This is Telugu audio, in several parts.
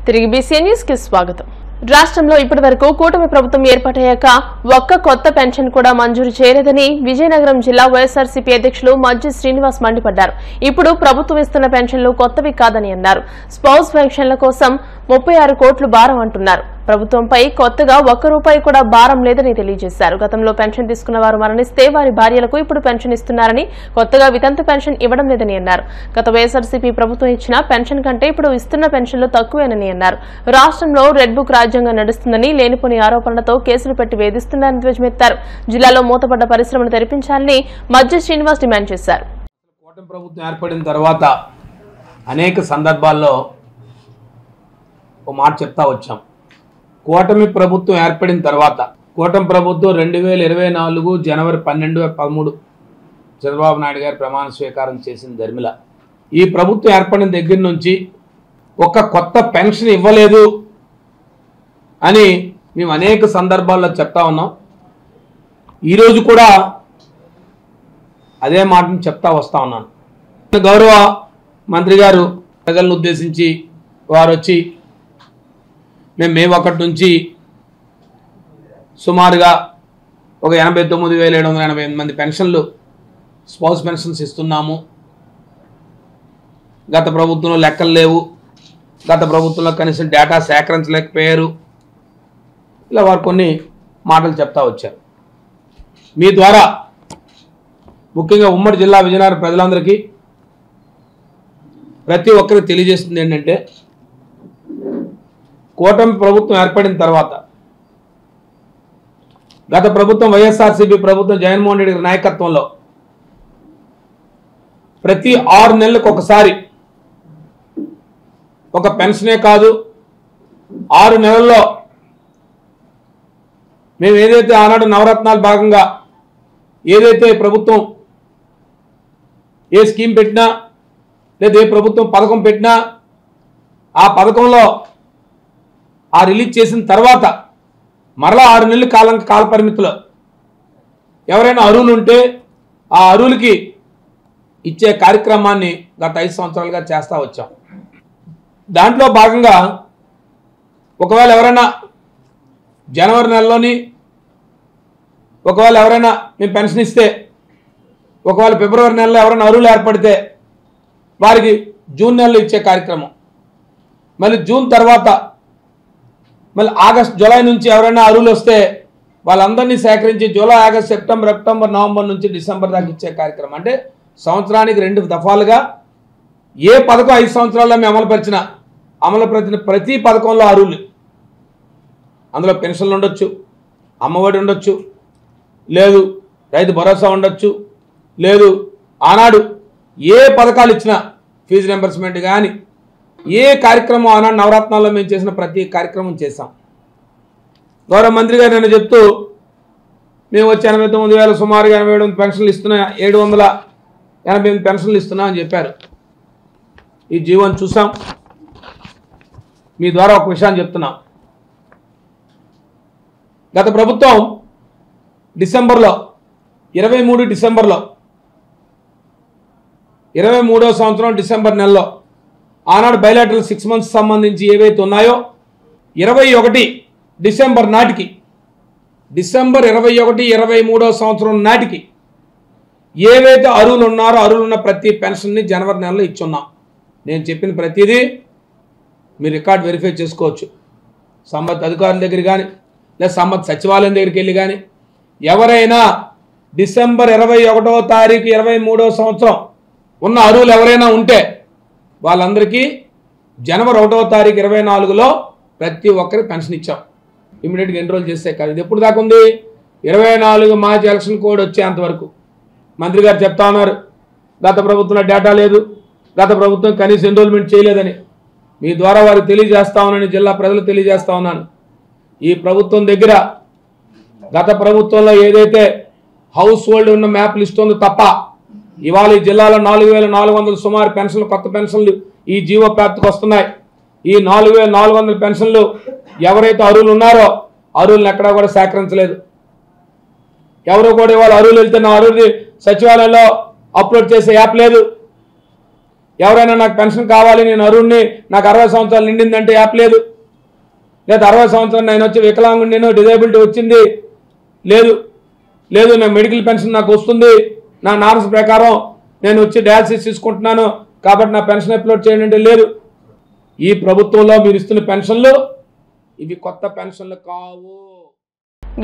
తిరిగి బీసీఎన్ న్యూస్ కి స్వాగతం. రాష్ట్రంలో ఇప్పటివరకు కూటమి ప్రభుత్వం ఏర్పాటయ్యాక ఒక్క కొత్త పెన్షన్ కూడా మంజూరు చేయలేదని విజయనగరం జిల్లా వైఎస్ఆర్సీపీ అధ్యక్షులు మజ్జి శ్రీనివాస్ మండిపడ్డారు. ఇప్పుడు ప్రభుత్వం ఇస్తున్న పెన్షన్లు కొత్తవి కాదని అన్నారు. స్పౌస్ పెన్షన్ల కోసం 36 కోట్లు భారం అంటున్నారు. ప్రభుత్వంపై కొత్తగా ₹1 కూడా భారం లేదని తెలియజేశారు. గతంలో పెన్షన్ తీసుకున్న వారు మరణిస్తే వారి భార్యలకు ఇప్పుడు పెన్షన్ ఇస్తున్నారని, కొత్తగా వితంతు పెన్షన్ ఇవ్వడం లేదని అన్నారు. గత వైఎస్ఆర్సీపీ ప్రభుత్వం ఇచ్చిన పెన్షన్ కంటే ఇప్పుడు ఇస్తున్న పెన్షన్లు తక్కువేనని అన్నారు. రాష్ట్రంలో రెడ్ బుక్ రాజ్యాంగం నడుస్తుందని, లేనిపోని ఆరోపణలతో కేసులు పెట్టి వేధిస్తున్నారని ధ్వజమెత్తారు. జిల్లాలో మూతపడ్డ పరిశ్రమను తెరిపించాలని మజ్జి శ్రీనివాస్ డిమాండ్ చేశారు. కూటమి ప్రభుత్వం ఏర్పడిన తర్వాత అనేక సందర్భాల్లో ఒక మాట చెప్తా వచ్చాం. కూటమి ప్రభుత్వం ఏర్పడిన తర్వాత కూటమి ప్రభుత్వం 2024 జనవరి 12, 13 చంద్రబాబు నాయుడు గారు ప్రమాణ స్వీకారం చేసిన ధర్మిల ఈ ప్రభుత్వం ఏర్పడిన దగ్గర నుంచి ఒక కొత్త పెన్షన్ ఇవ్వలేదు అని మేము అనేక సందర్భాల్లో చెప్తా ఉన్నాం. ఈరోజు కూడా అదే మాటను చెప్తా వస్తా ఉన్నాను. గౌరవ మంత్రి గారు ప్రజలను ఉద్దేశించి వారు వచ్చి మేము మే 1 నుంచి సుమారుగా ఒక 89,788 మంది పెన్షన్లు స్పౌస్ పెన్షన్స్ ఇస్తున్నాము. గత ప్రభుత్వంలో లెక్కలు లేవు, గత ప్రభుత్వంలో కనీసం డేటా సేకరించలేకపోయారు, ఇలా వారు కొన్ని మాటలు చెప్తా వచ్చారు. మీ ద్వారా ముఖ్యంగా ఉమ్మడి జిల్లా విజయనగరం ప్రజలందరికీ ప్రతి ఒక్కరికి తెలియజేస్తుంది ఏంటంటే, కూటమి ప్రభుత్వం ఏర్పడిన తర్వాత గత ప్రభుత్వం వైఎస్ఆర్సీపీ ప్రభుత్వం జగన్మోహన్ రెడ్డి గారి నాయకత్వంలో ప్రతి 6 నెలలకు ఒకసారి ఒక పెన్షనే కాదు, 6 నెలల్లో మేము ఏదైతే ఆనాడు నవరత్నాలు భాగంగా ఏదైతే ప్రభుత్వం ఏ స్కీమ్ పెట్టినా లేదా ఏ ప్రభుత్వం పథకం పెట్టినా ఆ పథకంలో ఆ రిలీజ్ చేసిన తర్వాత మరలా 6 నెలల కాల పరిమితిలో ఎవరైనా అర్హులు ఉంటే ఆ అర్హులకి ఇచ్చే కార్యక్రమాన్ని గత 5 సంవత్సరాలుగా చేస్తూ వచ్చాం. దాంట్లో భాగంగా ఒకవేళ ఎవరైనా జనవరి నెలలోని ఒకవేళ ఎవరైనా మేము పెన్షన్ ఇస్తే, ఒకవేళ ఫిబ్రవరి నెలలో ఎవరైనా అర్హులు ఏర్పడితే వారికి జూన్ నెలలో ఇచ్చే కార్యక్రమం, మళ్ళీ జూన్ తర్వాత మళ్ళీ ఆగస్ట్ జూలై నుంచి ఎవరైనా అర్హులు వస్తే వాళ్ళందరినీ సేకరించి July, August, September, October, November నుంచి డిసెంబర్ దాకా ఇచ్చే కార్యక్రమం. అంటే సంవత్సరానికి 2 దఫాలుగా ఏ పథకం 5 సంవత్సరాల్లో మేము అమలుపరిచిన ప్రతి పథకంలో అర్హులు, అందులో పెన్షన్లు ఉండొచ్చు, అమ్మఒడి ఉండొచ్చు, లేదు రైతు భరోసా ఉండొచ్చు, లేదు ఆనాడు ఏ పథకాలు ఇచ్చినా ఫీజు రింబర్స్మెంట్ కానీ ఏ కార్యక్రమం ఆనాడు నవరత్నాల్లో మేము చేసిన ప్రతి కార్యక్రమం చేశాం. గౌరవ మంత్రి గారు నేను చెప్తూ మేము వచ్చి 89,000 సుమారుగా 87 పెన్షన్లు ఇస్తున్నా, 788 పెన్షన్లు ఇస్తున్నా అని చెప్పారు. ఈ జీవోని చూసాం. మీ ద్వారా ఒక విషయాన్ని చెప్తున్నాం. గత ప్రభుత్వం డిసెంబర్లో 23 డిసెంబర్లో 23వ సంవత్సరం డిసెంబర్ నెలలో ఆనాడు బయలాటరల్ 6 మంత్స్ సంబంధించి ఏవైతే ఉన్నాయో 21 డిసెంబర్ నాటికి, డిసెంబర్ 21, 23వ సంవత్సరం నాటికి ఏవైతే అర్హులు ఉన్నారో అర్హులున్న ప్రతి పెన్షన్ని జనవరి నెలలో ఇచ్చున్నాం. నేను చెప్పిన ప్రతిదీ మీరు రికార్డ్ వెరిఫై చేసుకోవచ్చు. సంబంధిత అధికారుల దగ్గర కానీ లేదా సంబంధిత సచివాలయం దగ్గరికి వెళ్ళి కానీ ఎవరైనా డిసెంబర్ 21వ తారీఖు 23వ సంవత్సరం ఉన్న అర్హులు ఎవరైనా ఉంటే వాళ్ళందరికీ జనవరి 1వ తారీఖు 24లో ప్రతి ఒక్కరికి పెన్షన్ ఇచ్చాం. ఇమీడియట్గా ఎన్రోల్ చేస్తే కాదు. ఇది ఎప్పుడు దాకా ఉంది? 24 మార్చి ఎలక్షన్ కోడ్ వచ్చేంతవరకు. మంత్రి గారు చెప్తా ఉన్నారు గత ప్రభుత్వంలో డేటా లేదు, గత ప్రభుత్వం కనీసం ఎన్రోల్మెంట్ చేయలేదని. మీ ద్వారా వారికి తెలియజేస్తా ఉన్నాను, జిల్లా ప్రజలు తెలియజేస్తా ఉన్నాను. ఈ ప్రభుత్వం దగ్గర గత ప్రభుత్వంలో ఏదైతే హౌస్ హోల్డ్ ఉన్న మ్యాప్ లిస్ట్ ఉందో తప్ప ఇవాళ ఈ జిల్లాలో 4,400 సుమారు పెన్షన్లు, కొత్త పెన్షన్లు ఈ జీవో ప్రాప్తికి వస్తున్నాయి. ఈ 4,400 పెన్షన్లు ఎవరైతే అర్హులు ఉన్నారో అర్హులను ఎక్కడా కూడా సేకరించలేదు. ఎవరు కూడా ఇవాళ అర్హులు వెళ్తే నా అర్హులు సచివాలయంలో అప్లోడ్ చేసే యాప్ లేదు. ఎవరైనా నాకు పెన్షన్ కావాలి, నేను అరుణ్ణి, నాకు 60 సంవత్సరాలు నిండిందంటే యాప్ లేదు. లేదా 60 సంవత్సరాలు నేను వచ్చి వికలాంగుని, నేను డిజేబిలిటీ వచ్చింది లేదు, లేదు నేను మెడికల్ పెన్షన్ నాకు వస్తుంది, నా నార్మ్స్ ప్రకారం నేను వచ్చి డయాలసిస్ తీసుకుంటున్నాను కాబట్టి నా పెన్షన్ అప్లోడ్ చేయండి అంటే లేదు. ఈ ప్రభుత్వంలో మీరు ఇస్తున్న పెన్షన్లు ఇవి కొత్త పెన్షన్లు కావు.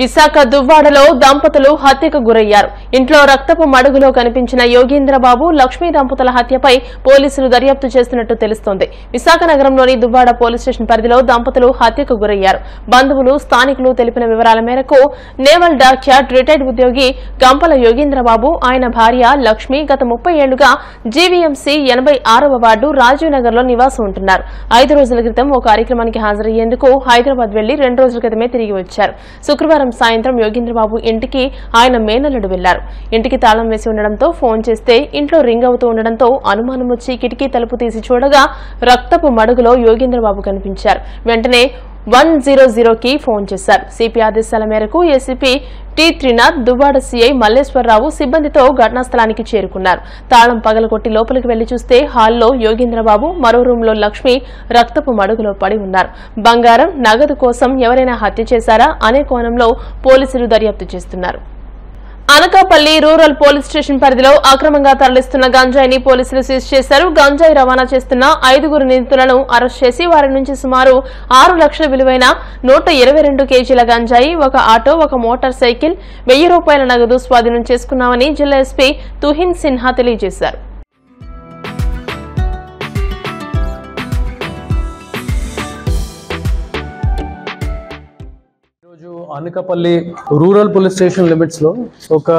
విశాఖ దువ్వాడలో దంపతులు హత్యకు గురయ్యారు. ఇంట్లో రక్తపు మడుగులో కనిపించిన యోగేంద్రబాబు, లక్ష్మీ దంపతుల హత్యపై పోలీసులు దర్యాప్తు చేస్తున్నట్టు తెలుస్తోంది. విశాఖ నగరంలోని దువ్వాడ పోలీస్ స్టేషన్ పరిధిలో దంపతులు హత్యకు గురయ్యారు. బంధువులు, స్థానికులు తెలిపిన వివరాల మేరకు నేవల్ డాక్యార్డ్ రిటైర్డ్ ఉద్యోగి గంపల యోగేంద్రబాబు, ఆయన భార్య లక్ష్మి గత 30 ఏళ్లుగా జీవీఎంసీ 86వ వార్డు రాజీవ్ నగర్ లో నివాసం ఉంటున్నారు. 5 రోజుల క్రితం ఓ కార్యక్రమానికి హాజరయ్యేందుకు హైదరాబాద్ వెళ్లి 2 రోజుల క్రితమే తిరిగి వచ్చారు. శుక్రవారం సాయంత్రం యోగేంద్రబాబు ఇంటికి ఆయన మేనల్లుడు వెళ్లారు. ఇంటికి తాళం వేసి ఉండడంతో ఫోన్ చేస్తే ఇంట్లో రింగ్ అవుతూ ఉండడంతో అనుమానం వచ్చి కిటికీ తలుపు తీసి చూడగా రక్తపు మడుగులో యోగేంద్రబాబు కనిపించారు. వెంటనే 100కి ఫోన్ చేశారు. సిపి ఆదేశాల మేరకు ACP T Trinath, Duvvada CI Malleswara Rao సిబ్బందితో ఘటనా స్థలానికి చేరుకున్నారు. తాళం పగలగొట్టి లోపలికి వెళ్లి చూస్తే హాల్లో యోగేంద్రబాబు, మరో రూంలో లక్ష్మి రక్తపు మడుగులో పడి ఉన్నారు. బంగారం, నగదు కోసం ఎవరైనా హత్య చేశారా అనే కోణంలో పోలీసులు దర్యాప్తు చేస్తున్నారు. అనకాపల్లి రూరల్ పోలీస్ స్టేషన్ పరిధిలో అక్రమంగా తరలిస్తున్న గంజాయిని పోలీసులు సీజ్ చేశారు. గంజాయి రవాణా చేస్తున్న 5 నిందితులను అరెస్ట్ చేసి వారి నుంచి సుమారు 6 లక్షల విలువైన 122 కేజీల గంజాయి, ఒక ఆటో, ఒక మోటార్ సైకిల్, 1000 రూపాయల నగదు స్వాధీనం చేసుకున్నామని జిల్లా ఎస్పీ తుహిన్ సిన్హా తెలియజేశారు. Anakapalli rural police station limits లో ఒక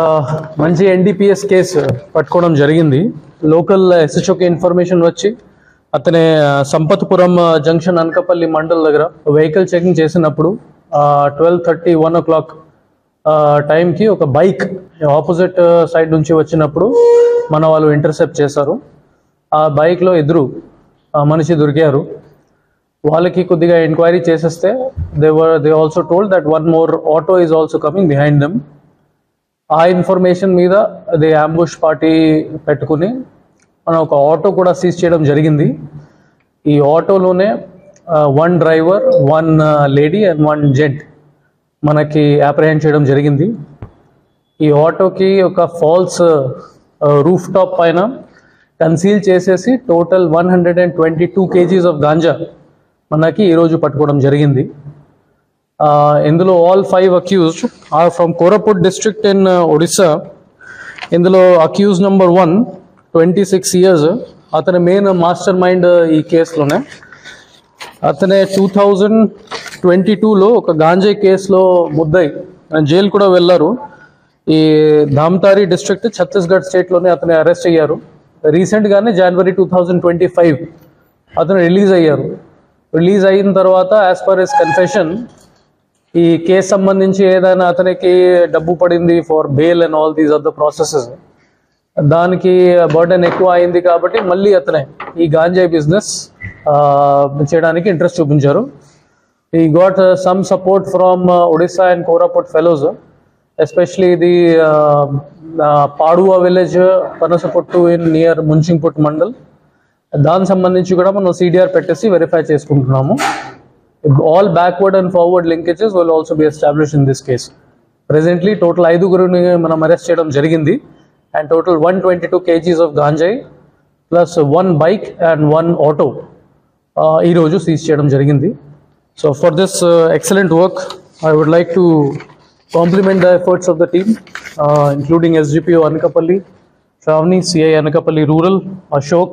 మంచి ఎన్డీపీఎస్ కేసు పట్టుకోవడం జరిగింది. లోకల్ ఎస్హెచ్ఓకి ఇన్ఫర్మేషన్ వచ్చి అతనే సంపత్పురం జంక్షన్ అనకాపల్లి మండల్ దగ్గర వెహికల్ చెకింగ్ చేసినప్పుడు 12:30, 1 o'clock టైంకి ఒక బైక్ ఆపోజిట్ సైడ్ నుంచి వచ్చినప్పుడు మన వాళ్ళు ఇంటర్సెప్ట్ చేశారు. ఆ బైక్లో ఎదురు మనిషి దొరికారు. వాళ్ళకి కొద్దిగా ఎంక్వైరీ చేసేస్తే they also told that 1 more auto is also coming behind them. ఆ ఇన్ఫర్మేషన్ మీద దే అంబుష్ పార్టీ పెట్టుకుని మనం ఒక ఆటో కూడా సీజ్ చేయడం జరిగింది. ఈ ఆటోలోనే 1 డ్రైవర్, 1 లేడీ అండ్ 1 జెంట్ మనకి అప్రహెండ్ చేయడం జరిగింది. ఈ ఆటోకి ఒక ఫాల్స్ రూఫ్ టాప్ పైన కన్సీల్ చేసేసి టోటల్ 122 kgs ఆఫ్ గాంజా మనకి ఈరోజు పట్టుకోవడం జరిగింది. ఇందులో all 5 accused are from Koraput district in Odisha. ఇందులో అక్యూజ్ నెంబర్ 1, 26 years, అతని మెయిన్ మాస్టర్ మైండ్ ఈ కేసులోనే. అతనే 2022లో ఒక గాంజాయి కేసులో ముద్దాయి జైలు కూడా వెళ్ళారు. ఈ ధామ్తారీ డిస్ట్రిక్ట్ ఛత్తీస్గఢ్ స్టేట్లోనే అతని అరెస్ట్ అయ్యారు. రీసెంట్గానే January 2025 అతను రిలీజ్ అయ్యారు. రిలీజ్ అయిన తర్వాత యాజ్ పర్ హిస్ కన్ఫెషన్ ఈ కేసు సంబంధించి ఏదైనా అతనికి డబ్బు పడింది for bail and all these other processes, దానికి బర్డెన్ ఎక్కువ అయింది కాబట్టి మళ్ళీ అతనే ఈ గాంజాయి బిజినెస్ చేయడానికి ఇంట్రెస్ట్ చూపించారు. He got some support from Odisha and Koraput fellows, especially the Paduva village, Panasaputtu in near Munchingput mandal. దానికి సంబంధించి కూడా మనం సిడిఆర్ పెట్టేసి వెరిఫై చేసుకుంటున్నాము. All backward and forward linkages will also be establish in this case. Presently total 5 మనం అరెస్ట్ చేయడం జరిగింది. అండ్ టోటల్ 122 kgs ఆఫ్ గాంజాయి ప్లస్ 1 బైక్ అండ్ 1 ఆటో ఈరోజు సీజ్ చేయడం జరిగింది. So for this excellent work I would like to compliment the efforts of the team, including SGPO Anakapalli, Shravani, CI Anakapalli Rural, Ashok,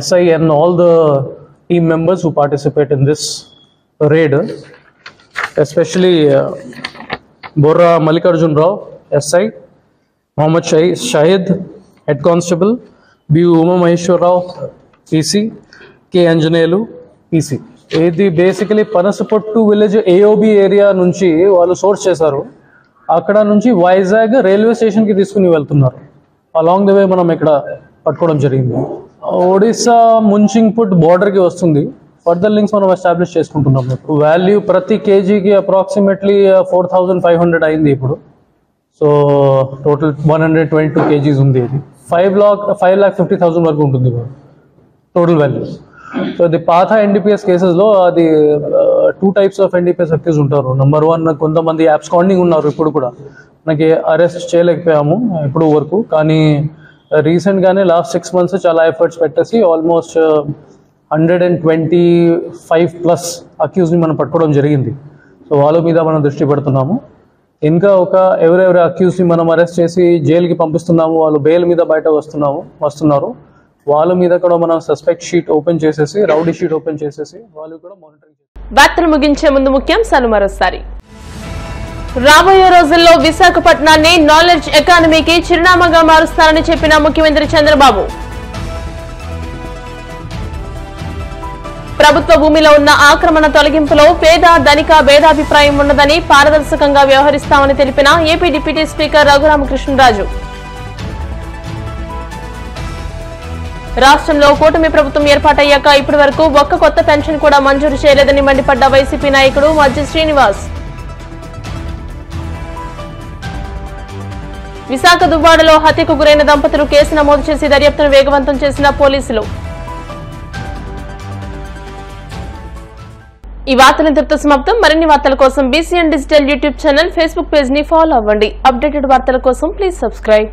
SI and all the team members who participate in this raid, especially Borra Malikarjun Rao, SI, Mohammad Shahid, Head Constable, B. Uma Maheshwar Rao, PC, K. Anjanelu, PC. ఇది బేసికలీ పనసపొట్టు విలేజ్ ఏఓబి ఏరియా నుంచి వాళ్ళు సోర్స్ చేశారు. అక్కడ నుంచి వైజాగ్ రైల్వే స్టేషన్కి తీసుకుని వెళ్తున్నారు. అలాంగ్ ద వే మనం ఇక్కడ పట్టుకోవడం జరిగింది. ఒడిస్సా ముంచింగ్పుట్ బార్డర్కి వస్తుంది. ఫర్దర్ లింక్స్ మనం ఎస్టాబ్లిష్ చేసుకుంటున్నాం. వాల్యూ ప్రతి కేజీకి అప్రాక్సిమేట్లీ 4500 అయింది ఇప్పుడు. సో టోటల్ 122 kgs ఉంది ఇది. 5,50,000 వరకు ఉంటుంది టోటల్ వాల్యూ. సో ఇది పాత ఎన్డీపీఎస్ కేసెస్లో అది 2 types ఆఫ్ ఎన్డీపీఎస్ అక్యూజ్ ఉంటారు. నెంబర్ 1 కొంతమంది అబ్స్కాండింగ్ ఉన్నారు, ఇప్పుడు కూడా మనకి అరెస్ట్ చేయలేకపోయాము ఇప్పుడు వరకు. కానీ రీసెంట్గానే లాస్ట్ 6 months చాలా ఎఫర్ట్స్ పెట్టేసి ఆల్మోస్ట్ 125+ అక్యూజ్ని మనం పట్టుకోవడం జరిగింది. సో వాళ్ళ మీద మనం దృష్టి పెడుతున్నాము. ఇంకా ఎవరెవరి అక్యూజ్ని మనం అరెస్ట్ చేసి జైలుకి పంపిస్తున్నాము, వాళ్ళు బెయిల్ మీద బయట వస్తున్నారు, వాళ్ళ మీద కూడా మనం సస్పెక్ట్ షీట్ ఓపెన్ చేసేసి, రౌడీ షీట్ ఓపెన్ చేసేసి వాళ్ళు కూడా మానిటరింగ్. వార్తలు ముగించే ముందు ముఖ్యాంశాలు మరోసారి. రాబోయే రోజుల్లో విశాఖపట్నాన్ని నాలెడ్జ్ ఎకానమీకి చిరునామాగా మారుస్తారని చెప్పిన ముఖ్యమంత్రి చంద్రబాబు. ప్రభుత్వ భూమిలో ఉన్న ఆక్రమణ తొలగింపులో పేద ధనిక భేదాభిప్రాయం ఉన్నదని, పారదర్శకంగా వ్యవహరిస్తామని తెలిపిన ఏపీ డిప్యూటీ స్పీకర్ రఘురామకృష్ణరాజు. రాష్ట్రంలో కూటమి ప్రభుత్వం ఏర్పాటయ్యాక ఇప్పటి వరకు ఒక్క కొత్త పెన్షన్ కూడా మంజూరు చేయలేదని మండిపడ్డ వైసీపీ నాయకుడు మజ్జి శ్రీనివాస్. విశాఖ దువ్వాడలో హత్యకు గురైన దంపతులు కేసు నమోదు చేసి దర్యాప్తును వేగవంతం చేసిన పోలీసులు. ఈ వార్తలు ఇంతటితో సమాప్తం. మరిన్ని వార్తల కోసం BCN digital YouTube channel, Facebook page ని ఫాలో అవ్వండి. అప్డేటెడ్ వార్తల కోసం ప్లీజ్ సబ్స్క్రైబ్.